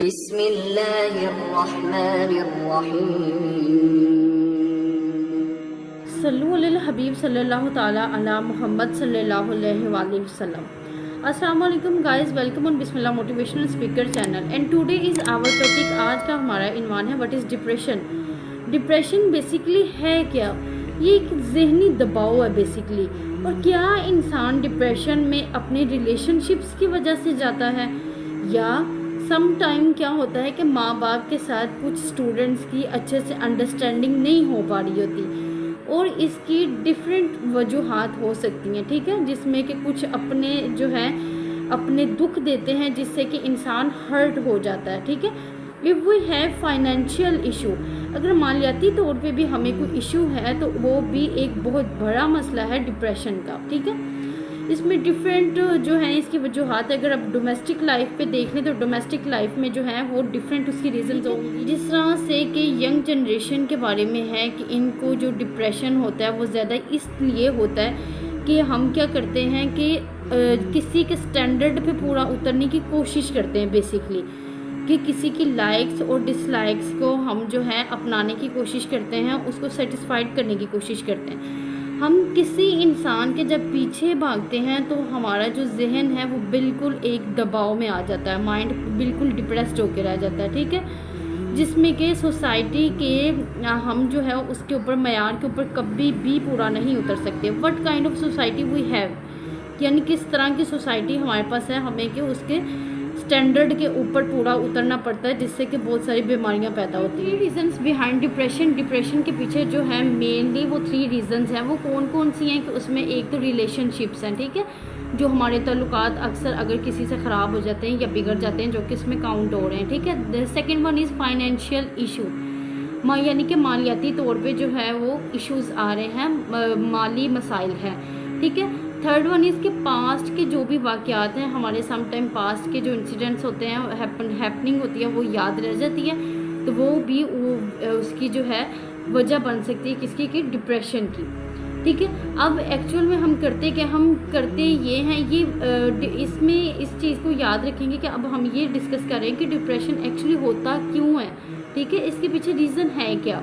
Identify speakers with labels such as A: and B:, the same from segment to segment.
A: بسم اللہ الرحمن الرحیم
B: صلو علی الحبیب صلی اللہ تعالیٰ علی محمد صلی اللہ علیہ وآلہ وسلم. السلام علیکم guys, welcome on Bismillah motivational speaker channel and today is our topic. آج کا ہمارا عنوان ہے what is depression. Depression basically ہے کیا؟ یہ ایک ذہنی دباؤ ہے بیسیکلی. اور کیا انسان ڈپریشن میں اپنے ریلیشن شپس کی وجہ سے جاتا ہے, یا سم ٹائم کیا ہوتا ہے کہ ماں باپ کے ساتھ کچھ اسٹوڈنٹس کی اچھے سے انڈرسٹینڈنگ نہیں ہو پا رہی ہوتی, اور اس کی ڈفرینٹ وجوہات ہو سکتی ہیں, ٹھیک ہے, جس میں کہ کچھ اپنے جو ہے اپنے دکھ دیتے ہیں جس سے کہ انسان ہرٹ ہو جاتا ہے, ٹھیک ہے. If we have financial issue, اگر مالیاتی طور پہ بھی ہمیں کوئی ایشو ہے تو وہ بھی ایک بہت بڑا مسئلہ ہے ڈپریشن کا, ٹھیک ہے. اس میں ڈفرینٹ جو ہیں اس کی وجوہات ہے. اگر آپ ڈومیسٹک لائف پہ دیکھ لیں تو ڈومیسٹک لائف میں جو ہے وہ ڈفرینٹ اس کی ریزنز ہوں گی, جس طرح سے کہ ینگ جنریشن کے بارے میں ہے کہ ان کو جو ڈپریشن ہوتا ہے وہ زیادہ اس لیے ہوتا ہے کہ ہم کیا کرتے ہیں کہ کسی کے سٹینڈرڈ پہ پورا اترنے کی کوشش کرتے ہیں بیسیکلی, کہ کسی کی لائکس اور ڈس لائکس کو ہم جو ہے اپنانے کی کوشش کرتے ہیں, اس کو سیٹسفائڈ کرنے کی کوشش کرتے ہیں. ہم کسی انسان کے جب پیچھے بھاگتے ہیں تو ہمارا جو ذہن ہے وہ بالکل ایک دباؤ میں آ جاتا ہے, مائنڈ بالکل ڈپریسڈ ہو کے رہ جاتا ہے, ٹھیک ہے, جس میں کہ سوسائٹی کے ہم جو ہے اس کے اوپر معیار کے اوپر کبھی بھی پورا نہیں اتر سکتے. What kind of society we have, یعنی کس طرح کی سوسائٹی ہمارے پاس ہے, ہمیں کہ اس کے اسٹینڈرڈ کے اوپر پورا اترنا پڑتا ہے, جس سے کہ بہت ساری بیماریاں پیدا ہوتی ہیں. 3 ریزنس بیہائنڈ ڈپریشن. ڈپریشن کے پیچھے جو ہے مینلی وہ 3 ریزنس ہیں. وہ کون کون سی ہیں کہ اس میں ایک تو ریلیشن شپس ہیں, ٹھیک ہے, جو ہمارے تعلقات اکثر اگر کسی سے خراب ہو جاتے ہیں یا بگڑ جاتے ہیں, جو کہ اس میں کاؤنٹ ہو رہے ہیں, ٹھیک ہے. Second one is financial issue, یعنی کہ مالیاتی طور پہ جو ہے وہ ایشوز آ رہے ہیں, مالی مسائل ہیں, ٹھیک ہے. تھرڈ ون از کہ پاسٹ کے جو بھی واقعات ہیں ہمارے سم ٹائم پاسٹ کے جو انسیڈنٹس ہوتے ہیں ہیپننگ ہوتی ہے وہ یاد رہ جاتی ہے, تو وہ بھی اس کی جو ہے وجہ بن سکتی ہے کس کی, کہ ڈپریشن کی, ٹھیک ہے. اب ایکچوئل میں ہم کرتے یہ ہیں, یہ اس میں اس چیز کو یاد رکھیں گے کہ اب ہم یہ ڈسکس کر رہے ہیں کہ ڈپریشن ایکچولی ہوتا کیوں ہے, ٹھیک ہے, اس کے پیچھے ریزن ہے کیا.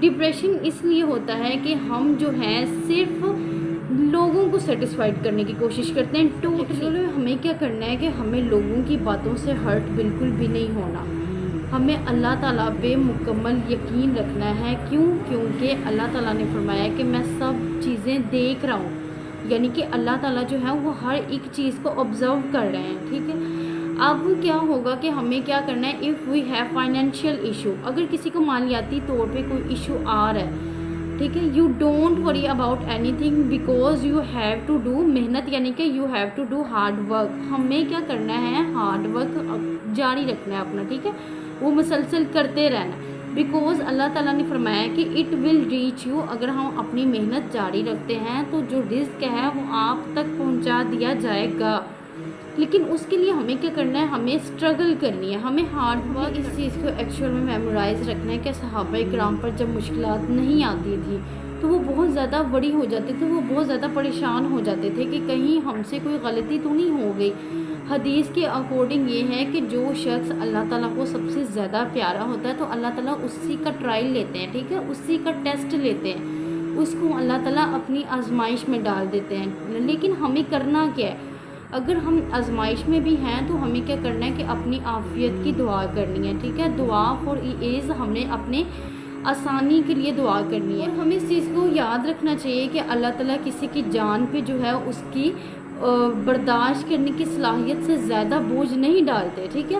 B: ڈپریشن اس لیے ہوتا ہے کہ ہم جو ہیں صرف لوگوں کو سیٹسفائڈ کرنے کی کوشش کرتے ہیں. ٹوٹلی ہمیں کیا کرنا ہے کہ ہمیں لوگوں کی باتوں سے ہرٹ بالکل بھی نہیں ہونا, ہمیں اللہ تعالیٰ پہ مکمل یقین رکھنا ہے. کیونکہ اللہ تعالیٰ نے فرمایا کہ میں سب چیزیں دیکھ رہا ہوں, یعنی کہ اللہ تعالیٰ جو ہے وہ ہر ایک چیز کو آبزرو کر رہے ہیں, ٹھیک ہے. اب کیا ہوگا کہ ہمیں کیا کرنا ہے, if we have financial issue, اگر کسی کو مالیاتی طور پہ کوئی ایشو آ رہا ہے, ٹھیک ہے, you don't worry about anything because you have to do محنت, یعنی کہ you have to do hard work. ہمیں کیا کرنا ہے, ہارڈ ورک جاری رکھنا ہے اپنا, ٹھیک ہے, وہ مسلسل کرتے رہنا, بیکاز اللہ تعالیٰ نے فرمایا کہ اٹ ول ریچ یو. اگر ہم اپنی محنت جاری رکھتے ہیں تو جو رزق ہے وہ آپ تک پہنچا دیا جائے گا, لیکن اس کے لیے ہمیں کیا کرنا ہے, ہمیں اسٹرگل کرنی ہے, ہمیں ہارڈ ورک. اس چیز کو ایکچوئل میں میمورائز رکھنا ہے کہ صحابہ کرام پر جب مشکلات نہیں آتی تھی تو وہ بہت زیادہ بڑی ہو جاتے تھے, وہ بہت زیادہ پریشان ہو جاتے تھے کہ کہیں ہم سے کوئی غلطی تو نہیں ہو گئی. حدیث کے اکارڈنگ یہ ہے کہ جو شخص اللہ تعالیٰ کو سب سے زیادہ پیارا ہوتا ہے تو اللہ تعالیٰ اسی کا ٹرائل لیتے ہیں, ٹھیک ہے, اسی کا ٹیسٹ لیتے ہیں, اس کو اللہ تعالیٰ اپنی آزمائش میں ڈال دیتے ہیں. لیکن ہمیں کرنا کیا ہے, اگر ہم آزمائش میں بھی ہیں تو ہمیں کیا کرنا ہے کہ اپنی عافیت کی دعا کرنی ہے, ٹھیک ہے. دعا فار ایز, ہم نے اپنے آسانی کے لیے دعا کرنی ہے. اور ہمیں اس چیز کو یاد رکھنا چاہیے کہ اللہ تعالیٰ کسی کی جان پہ جو ہے اس کی برداشت کرنے کی صلاحیت سے زیادہ بوجھ نہیں ڈالتے, ٹھیک ہے.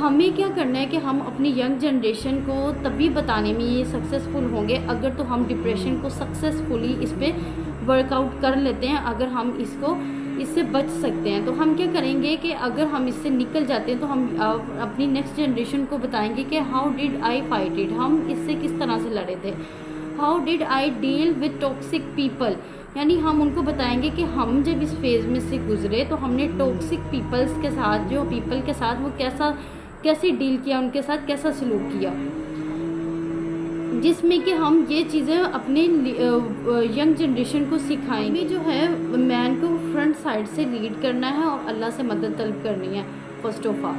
B: ہمیں کیا کرنا ہے کہ ہم اپنی ینگ جنریشن کو تبھی بتانے میں یہ سکسیزفل ہوں گے اگر تو ہم ڈپریشن کو سکسیزفلی اس پہ ورک آؤٹ کر لیتے ہیں. اگر ہم اس سے بچ سکتے ہیں تو ہم کیا کریں گے کہ اگر ہم اس سے نکل جاتے ہیں تو ہم اپنی نیکسٹ جنریشن کو بتائیں گے کہ how did I fight it, ہم اس سے کس طرح سے لڑے تھے. How did I deal with toxic people, یعنی ہم ان کو بتائیں گے کہ ہم جب اس فیز میں سے گزرے تو ہم نے ٹاکسک پیپلز کے ساتھ, جو پیپل کے ساتھ وہ کیسے ڈیل کیا, ان کے ساتھ کیسا سلوک کیا, جس میں کہ ہم یہ چیزیں اپنے ینگ جنریشن کو سکھائیں گے. جو ہے مین کو فرنٹ سائڈ سے لیڈ کرنا ہے اور اللہ سے مدد طلب کرنی ہے فرسٹ آف آل,